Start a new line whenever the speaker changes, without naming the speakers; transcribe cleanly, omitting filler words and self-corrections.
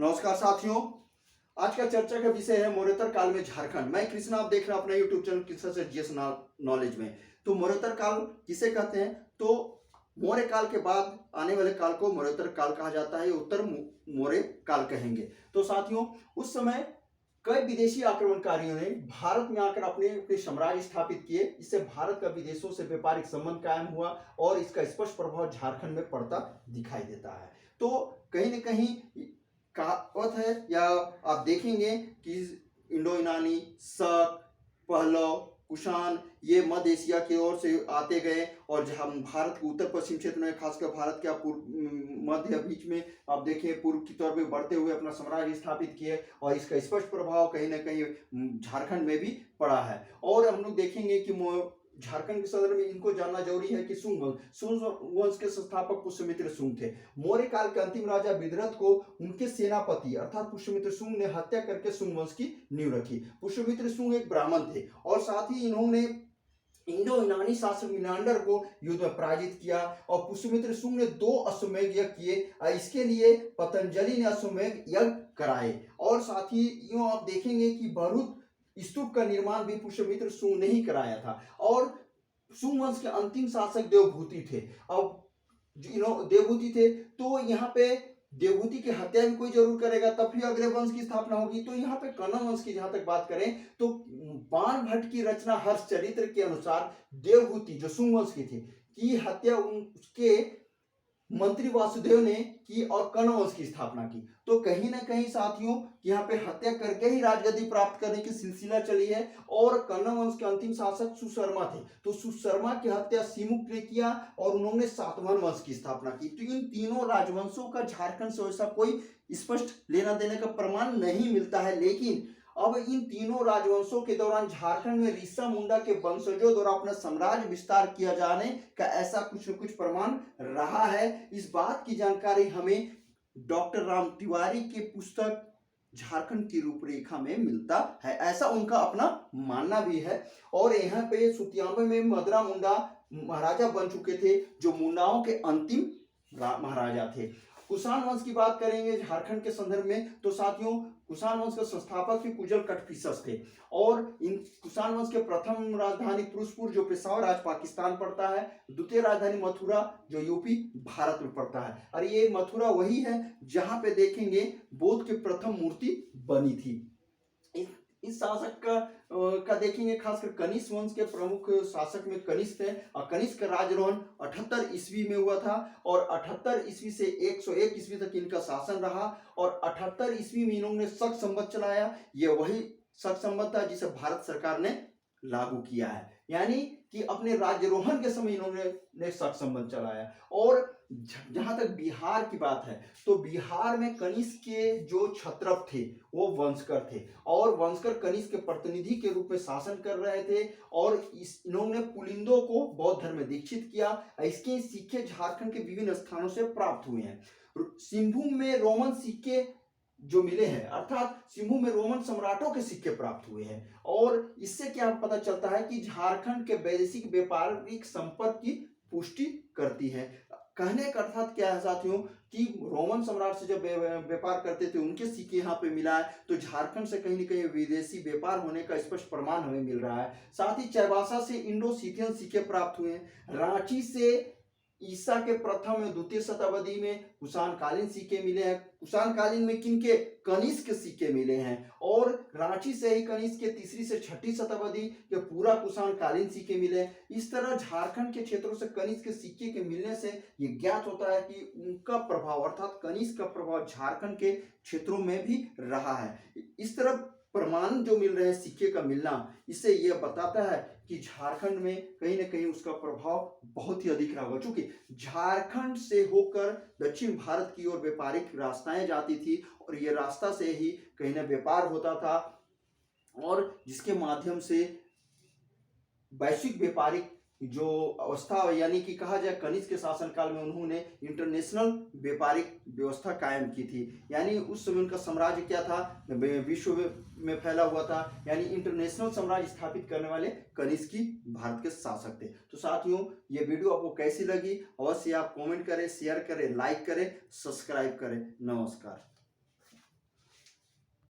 नमस्कार साथियों। आज का चर्चा का विषय है मौर्योत्तर काल में झारखंड। मैं कृष्णा, आप देख रहे हैं अपना यूट्यूब चैनल कृष्णा से जीएस नॉलेज में। तो मौर्योत्तर काल किसे कहते हैं? तो मौर्य काल के बाद आने वाले काल को मौर्योत्तर काल कहा जाता है, उत्तर मौर्य काल कहेंगे। तो साथियों, उस समय कई विदेशी आक्रमणकारियों ने भारत में आकर अपने अपने साम्राज्य स्थापित किए। इससे भारत का विदेशों से व्यापारिक संबंध कायम हुआ और इसका स्पष्ट प्रभाव झारखंड में पड़ता दिखाई देता है। तो कहीं न कहीं कहावत है, या आप देखेंगे कि इंडो यूनानी, शक, पहलव, कुषाण ये मध्य एशिया की ओर से आते गए और जहाँ भारत के उत्तर पश्चिम क्षेत्र में, खासकर भारत के मध्य बीच में आप देखें पूर्व की तरफ में बढ़ते हुए अपना साम्राज्य स्थापित किए और इसका स्पष्ट प्रभाव कहीं ना कहीं झारखंड में भी पड़ा है। और हम लोग देखेंगे कि झारखंड के सदर में इनको जानना जरूरी है कि सुंग वंश के संस्थापक पुष्यमित्र शुंग थे। मौर्य काल के अंतिम राजा विदरथ को उनके सेनापति अर्थात पुष्यमित्र शुंग ने हत्या करके शुंग वंश की नींव रखी। पुष्यमित्र शुंग एक ब्राह्मण थे और साथ ही इन्होंने इंडो यूनानी शासक मिनांडर को युद्ध में पराजित किया और पुष्यमित्र शुंग ने 2 अश्वमेध यज्ञ किए। इसके लिए पतंजलि ने अश्वमेध यज्ञ कराए और साथ ही यूं आप देखेंगे कि भरूच स्तूप का निर्माण भी पुष्यमित्र शुंग ने ही कराया था। और शुंग वंश के अंतिम शासक देवभूति थे। अब देवभूति थे तो यहाँ पे देवभूति की हत्या भी कोई जरूर करेगा, तब फिर अगले वंश की स्थापना होगी। तो यहाँ पे कण्व वंश की जहां तक बात करें तो बाण भट्ट की रचना हर्ष चरित्र के अनुसार देवभूति जो शुंग वंश की थी की हत्या उसके मंत्री वासुदेव ने की और कण्व वंश की स्थापना की। तो कहीं ना कहीं साथियों यहाँ पे हत्या करके ही राजगद्दी प्राप्त करने की सिलसिला चली है। और कण्व वंश के अंतिम शासक सुशर्मा थे, तो सुशर्मा की हत्या सिमुक ने किया और उन्होंने सातवाहन वंश की स्थापना की। तो इन तीनों राजवंशों का झारखंड से वैसा कोई स्पष्ट लेना देने का प्रमाण नहीं मिलता है, लेकिन अब इन तीनों राजवंशों के दौरान झारखंड में ऋषा मुंडा के वंशजों द्वारा अपना साम्राज्य विस्तार किया जाने का ऐसा कुछ न कुछ प्रमाण रहा है। इस बात की जानकारी हमें डॉक्टर राम तिवारी के पुस्तक झारखंड की रूपरेखा में मिलता है, ऐसा उनका अपना मानना भी है। और यहाँ पे 97 में मदरा मुंडा महाराजा बन चुके थे जो मुंडाओं के अंतिम महाराजा थे। कुषाण वंश की बात करेंगे झारखंड के संदर्भ में तो साथियों कुषाण वंश के संस्थापक भी कुजल कटफिसस थे और इन कुषाण वंश के प्रथम राजधानी पुरुषपुर जो पेशावर आज पाकिस्तान पड़ता है, द्वितीय राजधानी मथुरा जो यूपी भारत में पड़ता है। और ये मथुरा वही है जहां पे देखेंगे बुद्ध की प्रथम मूर्ति बनी थी। इस शासक का देखेंगे खासकर कनिष्क वंश के प्रमुख शासक में कनिष्क थे और कनिष्क का राजरोहण 78 ईस्वी में हुआ था और 78 ईस्वी से 101 ईस्वी तक इनका शासन रहा। और 78 ईस्वी में इन्होंने शक संवत चलाया। ये वही शक संवत था जिसे भारत सरकार ने लागू किया है, यानी कि अपने राज्यरोहण के समय इन्होंने शक संवत चलाया। और जहां तक बिहार की बात है तो बिहार में कनिष्क के जो क्षत्रप थे वो वंशकर थे और वंशकर कनिष्क के प्रतिनिधि के रूप में शासन कर रहे थे और इन्होंने पुलिंदों को बौद्ध धर्म में दीक्षित किया। इसके सिक्के झारखंड के विभिन्न स्थानों से प्राप्त हुए हैं। सिंहभूम में रोमन सिक्के जो मिले हैं, अर्थात सिंहभूम में रोमन सम्राटों के सिक्के प्राप्त हुए हैं। और इससे क्या पता चलता है कि झारखंड के वैदेशिक व्यापारिक संपर्क की पुष्टि करती है। कहने का अर्थात क्या है साथियों कि रोमन सम्राट से जब व्यापार करते थे उनके सिक्के यहाँ पे मिला है, तो झारखंड से कहीं न कहीं विदेशी व्यापार होने का स्पष्ट प्रमाण हमें मिल रहा है। साथ ही चाईबासा से इंडो सीथियन सिक्के प्राप्त हुए हैं। रांची से ईसा के प्रथम और द्वितीय शताब्दी में कुषाण कालीन सिक्के मिले हैं। कुषाण कालीन में किनके? कनिष्क के सिक्के मिले हैं। और रांची से ही कनिष्क के 3री से 6ठी शताब्दी के पूरा कुषाण कालीन सिक्के मिले। इस तरह झारखंड के क्षेत्रों से कनिष्क के सिक्के के मिलने से ये ज्ञात होता है कि उनका प्रभाव अर्थात कनिष्क का प्रभाव झारखंड के क्षेत्रों में भी रहा है। इस तरह प्रमाण जो मिल रहे हैं सिक्के का मिलना, इससे यह बताता है कि झारखंड में कहीं ना कहीं उसका प्रभाव बहुत ही अधिक रहा होगा। चूंकि झारखंड से होकर दक्षिण भारत की ओर व्यापारिक रास्ताएं जाती थी और ये रास्ता से ही कहीं ना व्यापार होता था और जिसके माध्यम से वैश्विक व्यापारिक जो अवस्था यानी कि कहा जाए कनिष्क के शासनकाल में उन्होंने इंटरनेशनल व्यापारिक व्यवस्था कायम की थी। यानी उस समय उनका साम्राज्य क्या था, विश्व में फैला हुआ था, यानी इंटरनेशनल साम्राज्य स्थापित करने वाले कनिष्क ही भारत के शासक थे। तो साथियों ये वीडियो आपको कैसी लगी अवश्य आप कमेंट करें, शेयर करें, लाइक करें, सब्सक्राइब करें। नमस्कार।